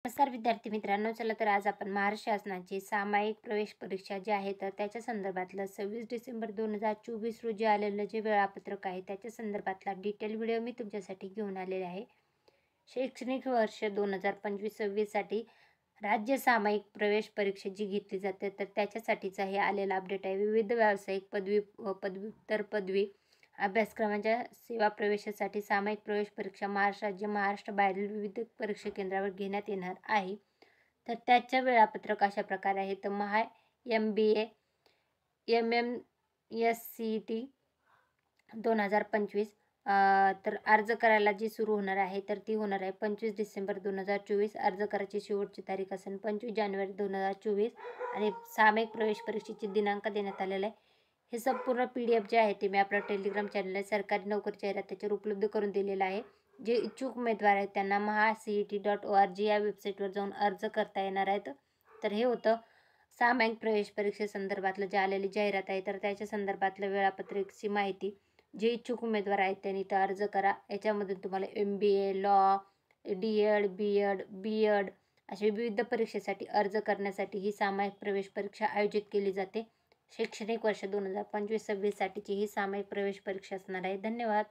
नमस्कार विद्यार्थी मित्रांनो, चला तर आज आपण महाराष्ट्र शासनाची सामायिक प्रवेश परीक्षा जी आहे तर त्याच्या संदर्भातलं 26 डिसेंबर 2024 रोजी आलेलं जे वेळापत्रक आहे त्याच्या संदर्भातला डिटेल व्हिडिओ मी तुमच्यासाठी घेऊन आलेले आहे. शैक्षणिक वर्ष 2025-26साठी राज्य सामायिक प्रवेश परीक्षा जी घेतली जाते तर त्याच्यासाठीचा हे आलेला अपडेट आहे. विविध व्यावसायिक पदवी पदव्युत्तर पदवी अभ्यासक्रमांच्या सेवा प्रवेशासाठी सामायिक प्रवेश परीक्षा महाराष्ट्र राज्य महाराष्ट्र बाहेरील विविध परीक्षा केंद्रावर घेण्यात येणार आहे. तर त्याचं वेळापत्रक अशा प्रकारे आहे. तर MBA MMSCET 2025 तर अर्ज करायला जी सुरू होणार आहे तर ती होणार आहे 25 डिसेंबर 2024. अर्ज करायची शेवटची तारीख असेल 25 जानेवारी 2024 आणि सामायिक प्रवेश परीक्षेचे दिनांक देण्यात आलेला आहे. हे संपूर्ण PDF जे आहे ते मी आपल्या टेलिग्राम चॅनल आहे सरकारी नोकरी जाहिरात त्याच्यावर उपलब्ध करून दिलेला आहे. जे इच्छुक उमेदवार आहेत त्यांना mahaCET.org या वेबसाईटवर जाऊन अर्ज करता येणार आहेत. तर हे होतं सामायिक प्रवेश परीक्षेसंदर्भातलं जे आलेली जाहिरात आहे तर त्याच्या संदर्भातलं वेळापत्रकची माहिती. जे इच्छुक उमेदवार आहेत त्यांनी तर अर्ज करा. याच्यामधून तुम्हाला MBA, लॉ, DED, B.Ed अशा विविध परीक्षेसाठी अर्ज करण्यासाठी ही सामायिक प्रवेश परीक्षा आयोजित केली जाते. शैक्षणिक वर्ष 2025-26 साठीची ही सामायिक प्रवेश परीक्षा असणार आहे. धन्यवाद.